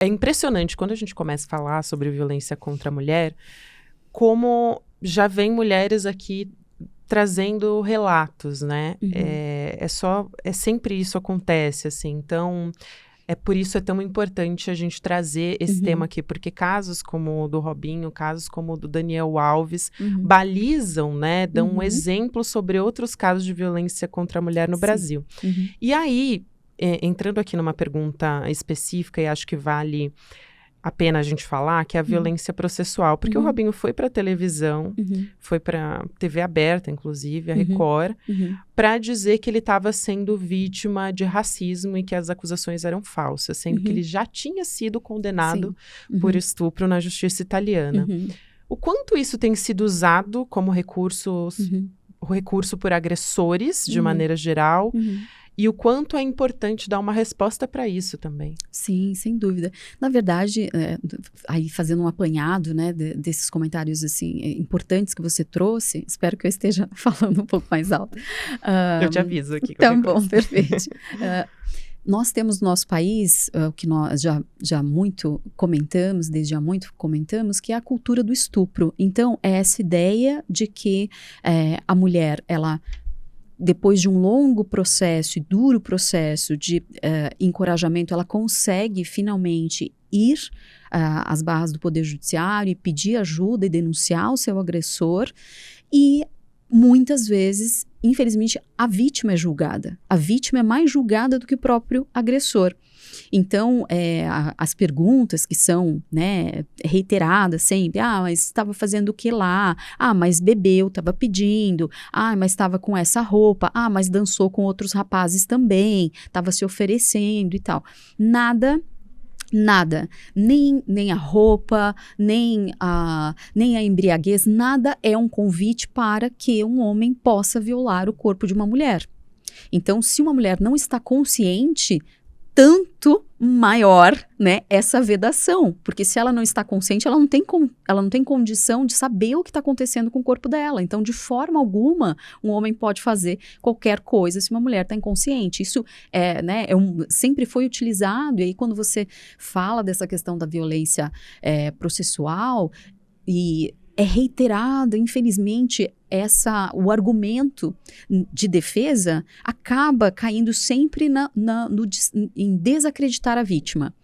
É impressionante quando a gente começa a falar sobre violência contra a mulher, como já vem mulheres aqui trazendo relatos, né? É sempre isso acontece, assim. Então, por isso é tão importante a gente trazer esse tema aqui, porque casos como o do Robinho, casos como o do Daniel Alves, balizam, né? Dão um exemplo sobre outros casos de violência contra a mulher no Brasil. E aí, entrando aqui numa pergunta específica, e acho que vale a pena a gente falar, que é a violência processual. Porque o Robinho foi para a televisão, foi para TV aberta, inclusive, a Record, para dizer que ele estava sendo vítima de racismo e que as acusações eram falsas, sendo que ele já tinha sido condenado por estupro na justiça italiana. O quanto isso tem sido usado como recurso por agressores, de maneira geral, e o quanto é importante dar uma resposta para isso também. Sim, sem dúvida. Na verdade, aí fazendo um apanhado, né, desses comentários assim, importantes que você trouxe, espero que eu esteja falando um pouco mais alto. Eu te aviso aqui. Tá bom, perfeito. Nós temos no nosso país, o que nós já muito comentamos, desde há muito comentamos, que é a cultura do estupro. Então, é essa ideia de que a mulher, ela, depois de um longo processo e duro processo de encorajamento, ela consegue finalmente ir às barras do Poder Judiciário e pedir ajuda e denunciar o seu agressor, e muitas vezes, infelizmente, a vítima é julgada. A vítima é mais julgada do que o próprio agressor. Então, as perguntas que são, né, reiteradas sempre, mas estava fazendo o que lá? Mas bebeu, estava pedindo. Mas estava com essa roupa. Mas dançou com outros rapazes também, estava se oferecendo e tal. Nada, nem a roupa, nem a embriaguez, nada é um convite para que um homem possa violar o corpo de uma mulher. Então, se uma mulher não está consciente, tanto maior, né, essa vedação, porque se ela não está consciente, ela não tem condição de saber o que está acontecendo com o corpo dela. Então, de forma alguma, um homem pode fazer qualquer coisa se uma mulher está inconsciente. Isso sempre foi utilizado, e aí quando você fala dessa questão da violência processual, e é reiterado, infelizmente, o argumento de defesa acaba caindo sempre em desacreditar a vítima.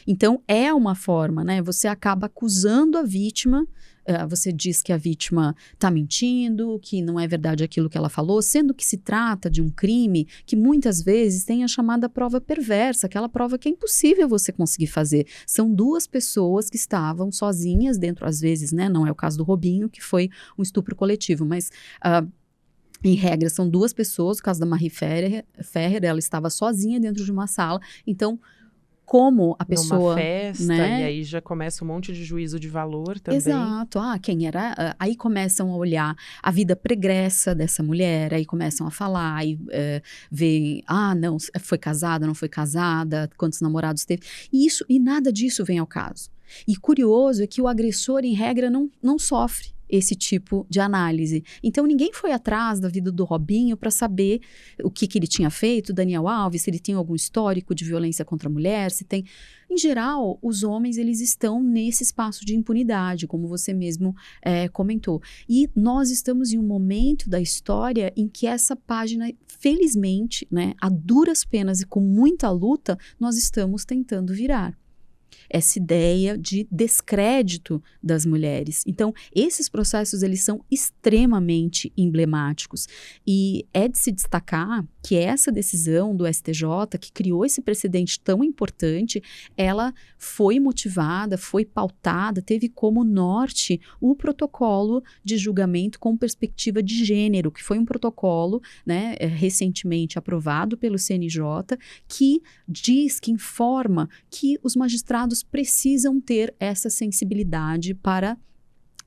Então, é uma forma, né? Você acaba acusando a vítima, você diz que a vítima está mentindo, que não é verdade aquilo que ela falou, sendo que se trata de um crime que muitas vezes tem a chamada prova perversa, aquela prova que é impossível você conseguir fazer. São duas pessoas que estavam sozinhas dentro, às vezes, né? Não é o caso do Robinho, que foi um estupro coletivo, mas em regra são duas pessoas. No caso da Marie Ferrer, ela estava sozinha dentro de uma sala, então como a pessoa... Numa festa, né? E aí já começa um monte de juízo de valor também. Exato. Quem era... Aí começam a olhar a vida pregressa dessa mulher, aí começam a falar, aí veem, não, foi casada, não foi casada, quantos namorados teve. E nada disso vem ao caso. E curioso é que o agressor, em regra, não sofre esse tipo de análise. Então, ninguém foi atrás da vida do Robinho para saber o que ele tinha feito, Daniel Alves, se ele tem algum histórico de violência contra a mulher, se tem... Em geral, os homens, eles estão nesse espaço de impunidade, como você mesmo comentou. E nós estamos em um momento da história em que essa página, felizmente, né, a duras penas e com muita luta, nós estamos tentando virar. Essa ideia de descrédito das mulheres. Então, esses processos, eles são extremamente emblemáticos. E é de se destacar que essa decisão do STJ, que criou esse precedente tão importante, ela foi motivada, foi pautada, teve como norte o protocolo de julgamento com perspectiva de gênero, que foi um protocolo, né, recentemente aprovado pelo CNJ, que diz, que informa que os magistrados precisam ter essa sensibilidade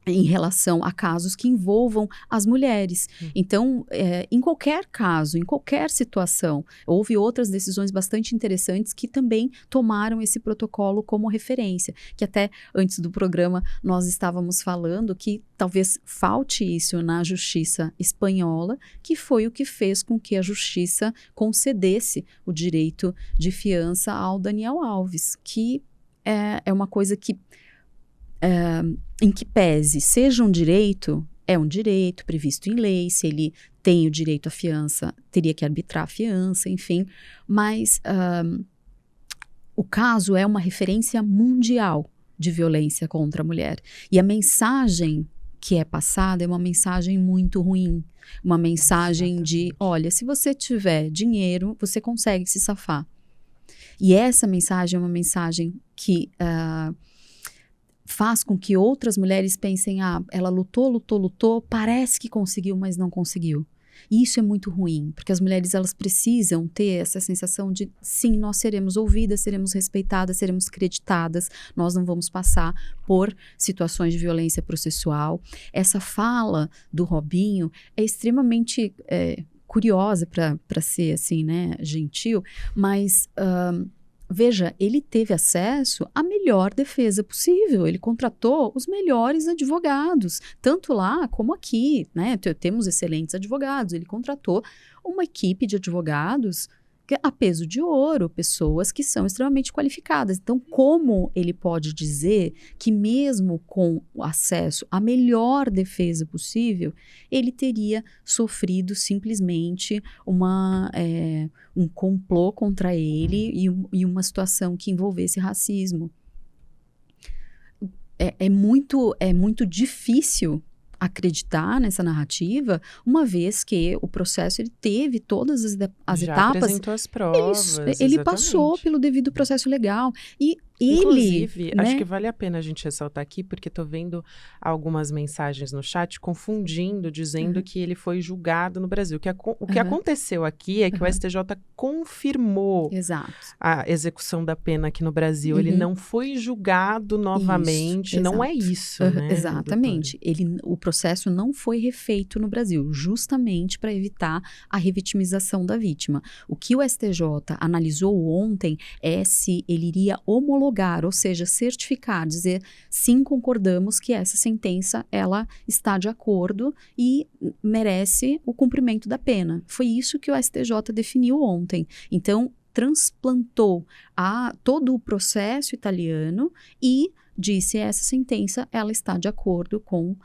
em relação a casos que envolvam as mulheres. Então, em qualquer caso, em qualquer situação, houve outras decisões bastante interessantes que também tomaram esse protocolo como referência, que até antes do programa nós estávamos falando que talvez falte isso na justiça espanhola, que foi o que fez com que a justiça concedesse o direito de fiança ao Daniel Alves, que é uma coisa que, em que pese, seja um direito, é um direito previsto em lei, se ele tem o direito à fiança, teria que arbitrar a fiança, enfim, mas o caso é uma referência mundial de violência contra a mulher. E a mensagem que é passada é uma mensagem muito ruim. Uma mensagem de, olha, se você tiver dinheiro, você consegue se safar. E essa mensagem é uma mensagem que faz com que outras mulheres pensem, ela lutou, parece que conseguiu, mas não conseguiu. E isso é muito ruim, porque as mulheres, elas precisam ter essa sensação de, sim, nós seremos ouvidas, seremos respeitadas, seremos creditadas, nós não vamos passar por situações de violência processual. Essa fala do Robinho é extremamente curiosa para ser, assim, né, gentil, mas... veja, ele teve acesso à melhor defesa possível, ele contratou os melhores advogados, tanto lá como aqui, né? Temos excelentes advogados, ele contratou uma equipe de advogados a peso de ouro, pessoas que são extremamente qualificadas. Então, como ele pode dizer que mesmo com o acesso à melhor defesa possível, ele teria sofrido simplesmente um complô contra ele e uma situação que envolvesse racismo? É muito difícil acreditar nessa narrativa, uma vez que o processo ele teve todas as Já etapas. apresentou as provas, Ele passou pelo devido processo legal. E inclusive, né? acho que vale a pena a gente ressaltar aqui, porque estou vendo algumas mensagens no chat confundindo, dizendo que ele foi julgado no Brasil. O que aconteceu aqui é que o STJ confirmou a execução da pena aqui no Brasil. Ele não foi julgado novamente, não é isso, né? Exatamente. O processo não foi refeito no Brasil, justamente para evitar a revitimização da vítima. O que o STJ analisou ontem é se ele iria homologar, ou seja, certificar, dizer, sim, concordamos que essa sentença, ela está de acordo e merece o cumprimento da pena. Foi isso que o STJ definiu ontem. Então, transplantou todo o processo italiano e disse, essa sentença, ela está de acordo com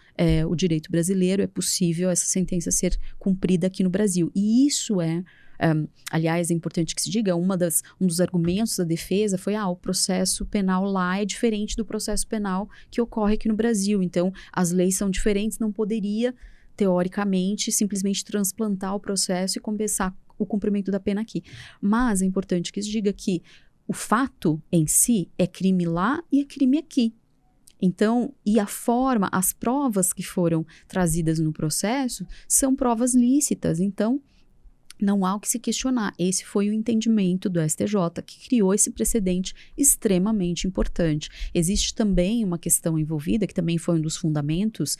o direito brasileiro, é possível essa sentença ser cumprida aqui no Brasil. E isso aliás, é importante que se diga, um dos argumentos da defesa foi, o processo penal lá é diferente do processo penal que ocorre aqui no Brasil. Então, as leis são diferentes, não poderia, teoricamente, simplesmente transplantar o processo e começar o cumprimento da pena aqui. Mas é importante que se diga que o fato em si é crime lá e é crime aqui. Então, e a forma, as provas que foram trazidas no processo são provas lícitas. Então, não há o que se questionar. Esse foi o entendimento do STJ, que criou esse precedente extremamente importante. Existe também uma questão envolvida, que também foi um dos fundamentos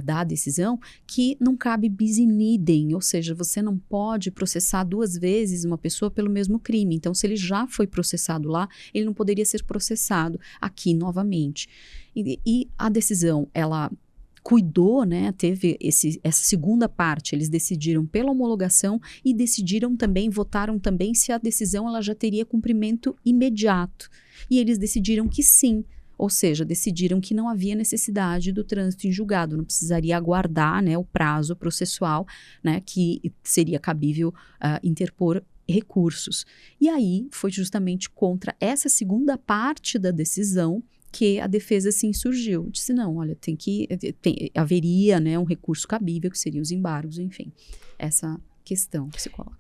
da decisão, que não cabe bis in idem, ou seja, você não pode processar duas vezes uma pessoa pelo mesmo crime. Então, se ele já foi processado lá, ele não poderia ser processado aqui novamente. E a decisão, ela cuidou, né, teve essa segunda parte, eles decidiram pela homologação e votaram também se a decisão ela já teria cumprimento imediato. E eles decidiram que sim, ou seja, decidiram que não havia necessidade do trânsito em julgado, não precisaria aguardar, né, o prazo processual, né, que seria cabível interpor recursos. E aí foi justamente contra essa segunda parte da decisão que a defesa se insurgiu. Disse, não, olha, haveria, né, um recurso cabível, que seriam os embargos, enfim, essa questão que se coloca.